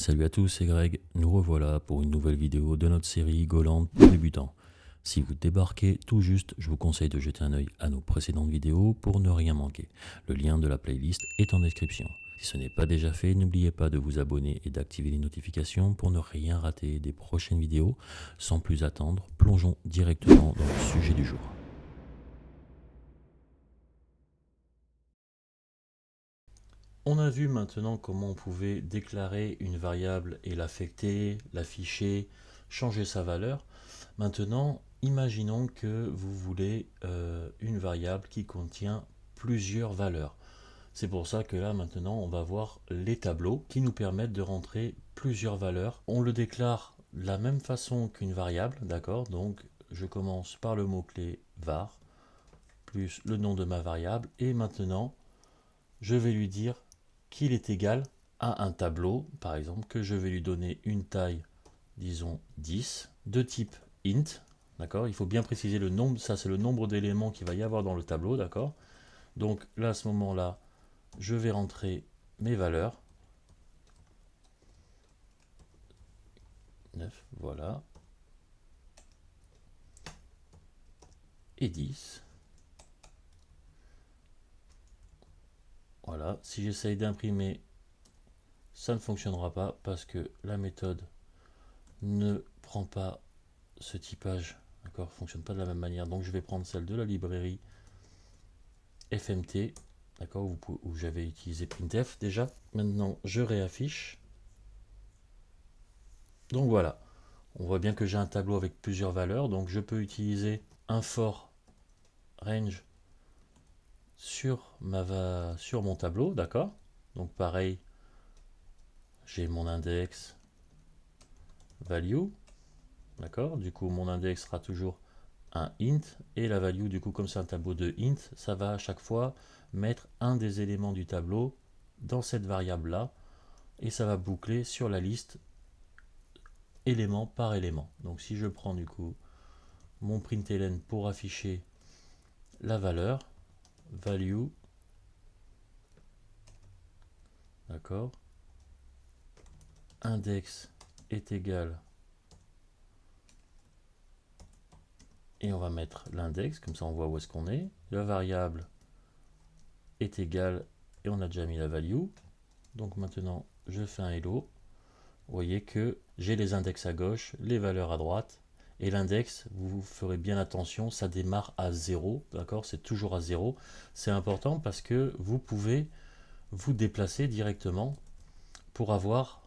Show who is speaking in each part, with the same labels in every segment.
Speaker 1: Salut à tous, c'est Greg, nous revoilà pour une nouvelle vidéo de notre série Golang pour débutants. Si vous débarquez tout juste, je vous conseille de jeter un œil à nos précédentes vidéos pour ne rien manquer. Le lien de la playlist est en description. Si ce n'est pas déjà fait, n'oubliez pas de vous abonner et d'activer les notifications pour ne rien rater des prochaines vidéos. Sans plus attendre, plongeons directement dans le sujet du jour. On a vu maintenant comment on pouvait déclarer une variable et l'affecter, l'afficher, changer sa valeur. Maintenant, imaginons que vous voulez une variable qui contient plusieurs valeurs. C'est pour ça que là maintenant on va voir les tableaux qui nous permettent de rentrer plusieurs valeurs. On le déclare de la même façon qu'une variable, d'accord? Donc je commence par le mot-clé var plus le nom de ma variable et maintenant je vais lui dire qu'il est égal à un tableau, par exemple, que je vais lui donner une taille, disons 10, de type int, d'accord? Il faut bien préciser le nombre, ça c'est le nombre d'éléments qu'il va y avoir dans le tableau, d'accord? Donc là, à ce moment-là, je vais rentrer mes valeurs. 9, voilà. Et 10. Voilà, si j'essaye d'imprimer, ça ne fonctionnera pas parce que la méthode ne prend pas ce typage, d'accord, fonctionne pas de la même manière. Donc je vais prendre celle de la librairie FMT, d'accord, où j'avais utilisé printf déjà. Maintenant je réaffiche. Donc voilà, on voit bien que j'ai un tableau avec plusieurs valeurs, donc je peux utiliser un for range sur mon tableau, d'accord. Donc pareil, j'ai mon index value, d'accord. Du coup mon index sera toujours un int et la value, du coup comme c'est un tableau de int, ça va à chaque fois mettre un des éléments du tableau dans cette variable là et ça va boucler sur la liste élément par élément. Donc si je prends du coup mon println pour afficher la valeur value, d'accord, index est égal, et on va mettre l'index, comme ça on voit où est-ce qu'on est, la variable est égale, et on a déjà mis la value. Donc maintenant je fais un hello, vous voyez que j'ai les index à gauche, les valeurs à droite, et l'index, vous ferez bien attention, ça démarre à 0, d'accord, c'est toujours à 0. C'est important parce que vous pouvez vous déplacer directement pour avoir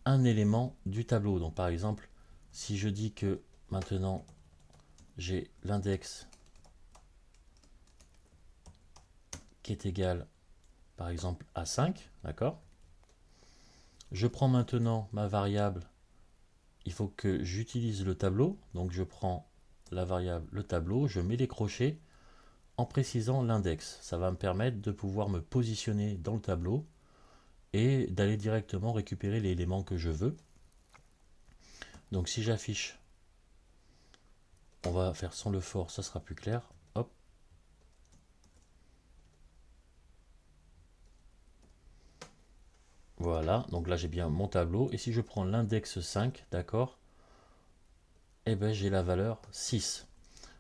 Speaker 1: un élément du tableau. Donc par exemple, si je dis que maintenant j'ai l'index qui est égal par exemple à 5, d'accord, je prends maintenant ma variable, il faut que j'utilise le tableau, donc je prends la variable le tableau, je mets les crochets en précisant l'index. Ça va me permettre de pouvoir me positionner dans le tableau et d'aller directement récupérer l'élément que je veux. Donc si j'affiche, on va faire sans le for, ça sera plus clair. Hop. Voilà, donc là j'ai bien mon tableau. Et si je prends l'index 5, d'accord, eh ben j'ai la valeur 6.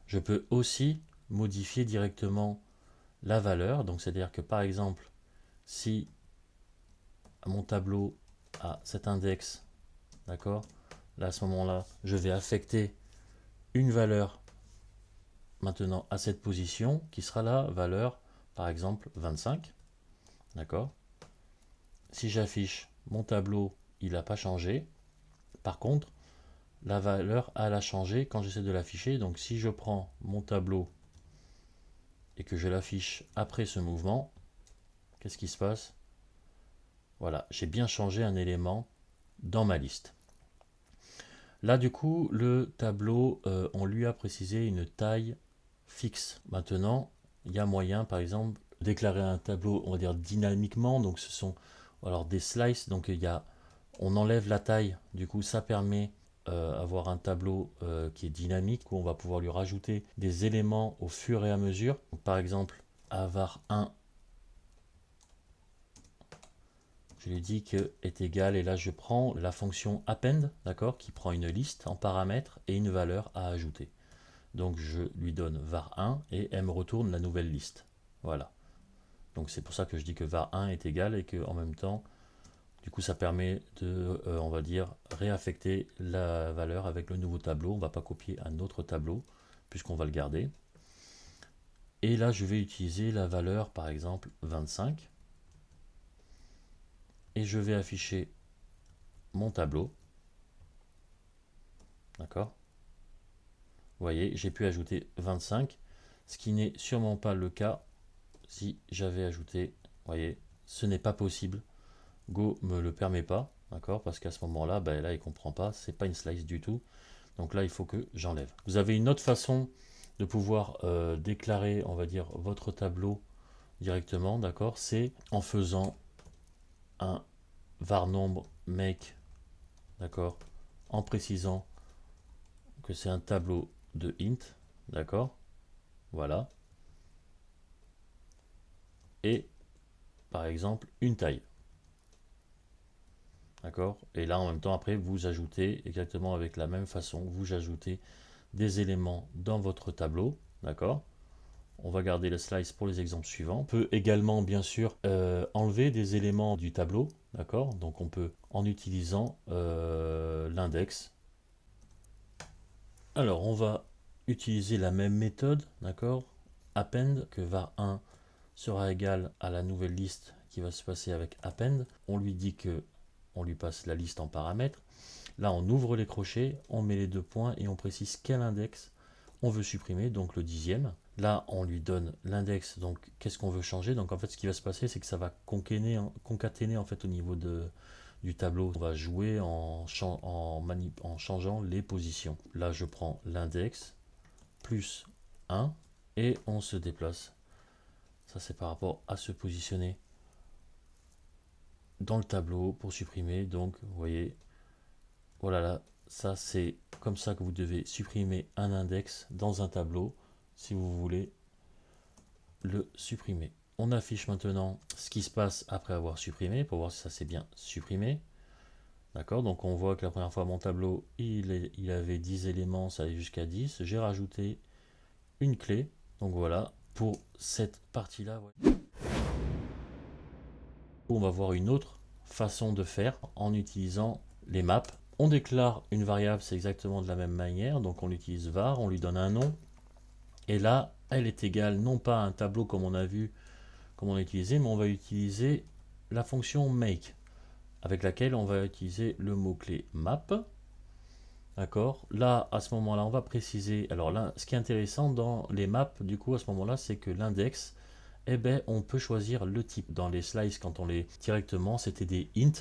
Speaker 1: Je peux aussi modifier directement la valeur. Donc c'est-à-dire que par exemple, si mon tableau a cet index, d'accord, là à ce moment-là, je vais affecter une valeur maintenant à cette position qui sera la valeur par exemple 25, d'accord. Si j'affiche mon tableau, il n'a pas changé. Par contre, la valeur elle a changé quand j'essaie de l'afficher. Donc si je prends mon tableau et que je l'affiche après ce mouvement, qu'est-ce qui se passe? Voilà, j'ai bien changé un élément dans ma liste. Là du coup, le tableau, on lui a précisé une taille fixe. Maintenant, il y a moyen, par exemple, de déclarer un tableau, on va dire dynamiquement. Donc ce sont alors des slices. Donc on enlève la taille. Du coup, ça permet d'avoir un tableau qui est dynamique où on va pouvoir lui rajouter des éléments au fur et à mesure. Donc, par exemple, à var 1, je lui dis que est égal, et là je prends la fonction append, d'accord, qui prend une liste en paramètres et une valeur à ajouter. Donc je lui donne var1 et elle me retourne la nouvelle liste. Voilà. Donc c'est pour ça que je dis que var1 est égal et que en même temps, du coup ça permet de, on va dire, réaffecter la valeur avec le nouveau tableau. On ne va pas copier un autre tableau puisqu'on va le garder. Et là je vais utiliser la valeur par exemple 25 et je vais afficher mon tableau. D'accord? Vous voyez, j'ai pu ajouter 25, ce qui n'est sûrement pas le cas si j'avais ajouté. Vous voyez, ce n'est pas possible. Go me le permet pas, d'accord? Parce qu'à ce moment-là, ben là, il comprend pas. C'est pas une slice du tout. Donc là, il faut que j'enlève. Vous avez une autre façon de pouvoir déclarer, on va dire, votre tableau directement, d'accord? C'est en faisant un var nombre make, d'accord? En précisant que c'est un tableau de int, d'accord? Voilà. Et par exemple une taille. D'accord? Et là en même temps après vous ajoutez exactement avec la même façon, vous ajoutez des éléments dans votre tableau. D'accord? On va garder le slice pour les exemples suivants. On peut également bien sûr enlever des éléments du tableau. D'accord? Donc on peut en utilisant l'index. Alors on va utiliser la même méthode. D'accord? Append que var1 sera égal à la nouvelle liste qui va se passer avec append. On lui dit que on lui passe la liste en paramètres. Là, on ouvre les crochets, on met les deux points et on précise quel index on veut supprimer, donc le 10e. Là, on lui donne l'index, donc qu'est-ce qu'on veut changer. Donc en fait, ce qui va se passer, c'est que ça va concaténer en fait au niveau du tableau. On va jouer en changeant les positions. Là, je prends l'index plus 1 et on se déplace. Ça, c'est par rapport à se positionner dans le tableau pour supprimer. Donc, vous voyez, voilà, là, ça c'est comme ça que vous devez supprimer un index dans un tableau si vous voulez le supprimer. On affiche maintenant ce qui se passe après avoir supprimé pour voir si ça s'est bien supprimé. D'accord, donc on voit que la première fois mon tableau il avait 10 éléments, ça allait jusqu'à 10. J'ai rajouté une clé. Donc voilà, pour cette partie-là. Ouais. On va voir une autre façon de faire en utilisant les maps. On déclare une variable, c'est exactement de la même manière. Donc on utilise var, on lui donne un nom. Et là, elle est égale non pas à un tableau comme on a vu, comme on a utilisé, mais on va utiliser la fonction make, avec laquelle on va utiliser le mot-clé map. D'accord. Là, à ce moment-là, on va préciser. Alors là, ce qui est intéressant dans les maps, du coup, à ce moment-là, c'est que l'index, eh ben, on peut choisir le type. Dans les slices, quand on les directement, c'était des int,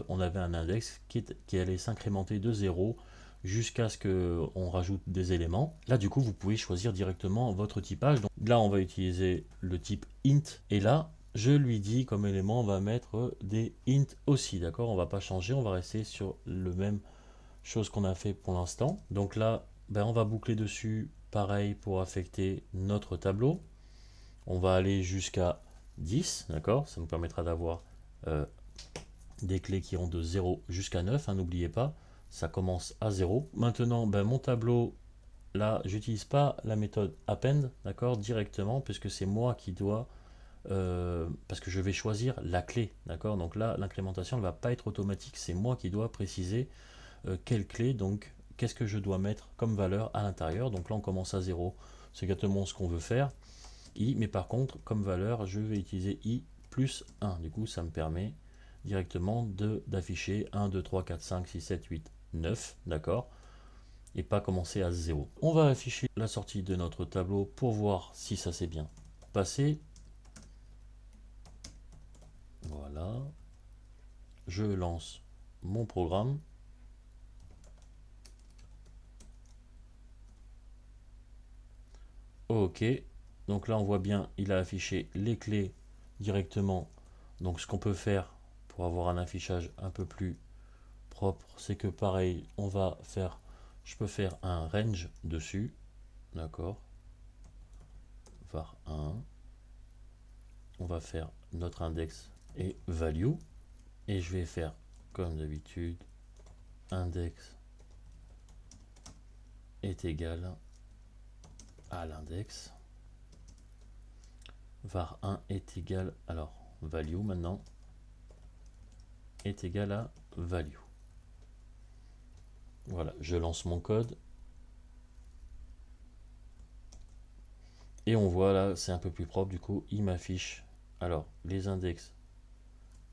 Speaker 1: on avait un index qui allait s'incrémenter de 0 jusqu'à ce qu'on rajoute des éléments. Là, du coup, vous pouvez choisir directement votre typage. Donc là, on va utiliser le type int. Et là, je lui dis comme élément, on va mettre des int aussi. D'accord? On va pas changer, on va rester sur le même chose qu'on a fait pour l'instant. Donc là, ben, on va boucler dessus. Pareil pour affecter notre tableau. On va aller jusqu'à 10, d'accord? Ça nous permettra d'avoir des clés qui iront de 0 jusqu'à 9, hein, n'oubliez pas, ça commence à 0. Maintenant, ben, mon tableau, là, j'utilise pas la méthode append, d'accord, directement, puisque c'est moi qui dois, parce que je vais choisir la clé, d'accord? Donc là, l'incrémentation ne va pas être automatique, c'est moi qui dois préciser quelle clé, donc qu'est-ce que je dois mettre comme valeur à l'intérieur. Donc là, on commence à 0, c'est exactement ce qu'on veut faire. I, mais par contre, comme valeur, je vais utiliser i plus 1. Du coup, ça me permet directement d'afficher 1, 2, 3, 4, 5, 6, 7, 8, 9, d'accord? Et pas commencer à 0. On va afficher la sortie de notre tableau pour voir si ça s'est bien passé. Voilà. Je lance mon programme. Ok. Donc là, on voit bien, il a affiché les clés directement. Donc ce qu'on peut faire pour avoir un affichage un peu plus propre, c'est que pareil, je peux faire un range dessus, d'accord, var 1, on va faire notre index et value, Et je vais faire comme d'habitude, index est égal à l'index. var1 est égal, alors value maintenant, est égal à value. Voilà, je lance mon code. Et on voit là, c'est un peu plus propre, du coup, il m'affiche. Alors, les index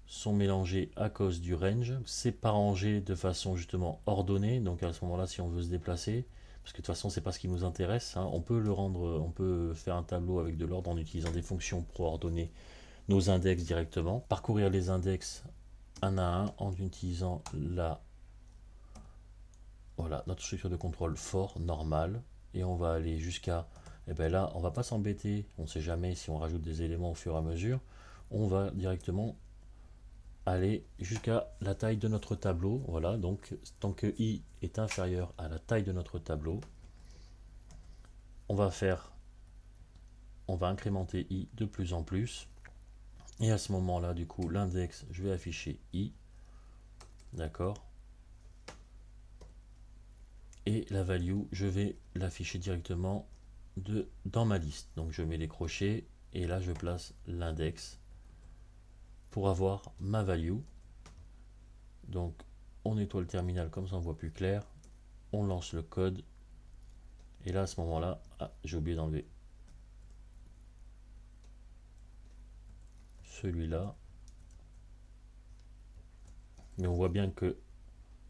Speaker 1: sont mélangés à cause du range. C'est pas rangé de façon justement ordonnée. Donc à ce moment-là, si on veut se déplacer, parce que de toute façon, c'est pas ce qui nous intéresse, hein, on peut le rendre, on peut faire un tableau avec de l'ordre en utilisant des fonctions pour ordonner nos index directement. Parcourir les index un à un en utilisant voilà, notre structure de contrôle for normal. Et on va aller jusqu'à, et bien là, on va pas s'embêter, on ne sait jamais si on rajoute des éléments au fur et à mesure. On va directement aller jusqu'à la taille de notre tableau. Voilà, donc tant que i est inférieur à la taille de notre tableau, on va incrémenter i de plus en plus. Et à ce moment-là, du coup, l'index, je vais afficher i. D'accord. Et la value, je vais l'afficher directement dans ma liste. Donc je mets les crochets et là je place l'index pour avoir ma value. Donc on nettoie le terminal comme ça on voit plus clair. On lance le code. Et là à ce moment-là, j'ai oublié d'enlever celui-là. Mais on voit bien que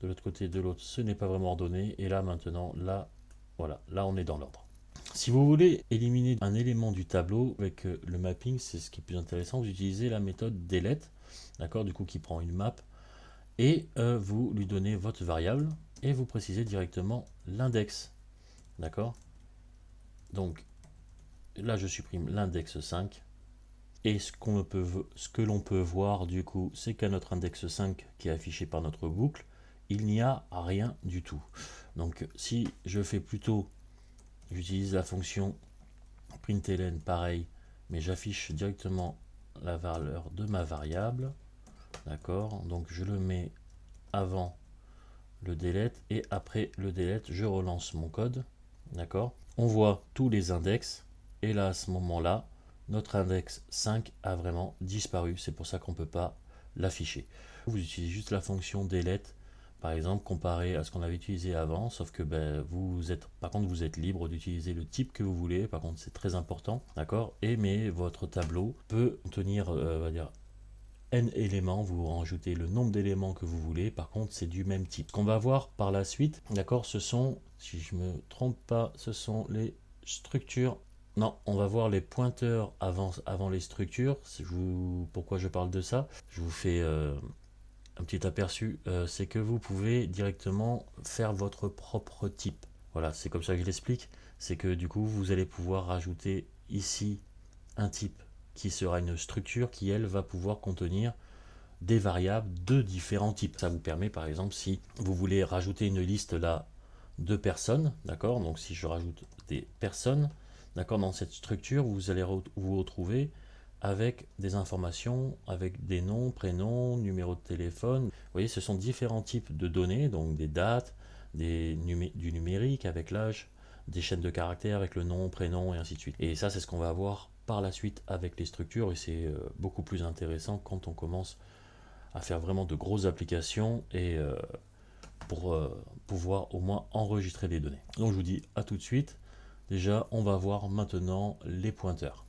Speaker 1: de l'autre côté de l'autre, ce n'est pas vraiment ordonné. Et là maintenant, là, voilà, là on est dans l'ordre. Si vous voulez éliminer un élément du tableau avec le mapping, c'est ce qui est plus intéressant, vous utilisez la méthode delete, d'accord, du coup qui prend une map, et vous lui donnez votre variable, et vous précisez directement l'index, d'accord. Donc là je supprime l'index 5, et ce que l'on peut voir du coup, c'est qu'à notre index 5 qui est affiché par notre boucle, il n'y a rien du tout. Donc si je fais plutôt, j'utilise la fonction println pareil, mais j'affiche directement la valeur de ma variable, d'accord, donc je le mets avant le delete et après le delete je relance mon code, d'accord, on voit tous les index et là à ce moment là notre index 5 a vraiment disparu, c'est pour ça qu'on ne peut pas l'afficher. Vous utilisez juste la fonction delete par exemple comparé à ce qu'on avait utilisé avant, sauf que par contre vous êtes libre d'utiliser le type que vous voulez, par contre c'est très important, d'accord, mais votre tableau peut contenir on va dire n éléments, vous rajoutez le nombre d'éléments que vous voulez, par contre c'est du même type. Ce qu'on va voir par la suite, d'accord, ce sont, si je me trompe pas, ce sont les structures. Non, on va voir les pointeurs avant les structures. Pourquoi je parle de ça? Je vous fais un petit aperçu, c'est que vous pouvez directement faire votre propre type. Voilà, c'est comme ça que je l'explique. C'est que du coup, vous allez pouvoir rajouter ici un type qui sera une structure qui, elle, va pouvoir contenir des variables de différents types. Ça vous permet, par exemple, si vous voulez rajouter une liste là de personnes, d'accord, donc si je rajoute des personnes, d'accord, dans cette structure, vous allez vous retrouver avec des informations, avec des noms, prénoms, numéros de téléphone. Vous voyez, ce sont différents types de données, donc des dates, du numérique avec l'âge, des chaînes de caractères avec le nom, prénom et ainsi de suite. Et ça, c'est ce qu'on va avoir par la suite avec les structures et c'est beaucoup plus intéressant quand on commence à faire vraiment de grosses applications et pour pouvoir au moins enregistrer des données. Donc je vous dis à tout de suite. Déjà, on va voir maintenant les pointeurs.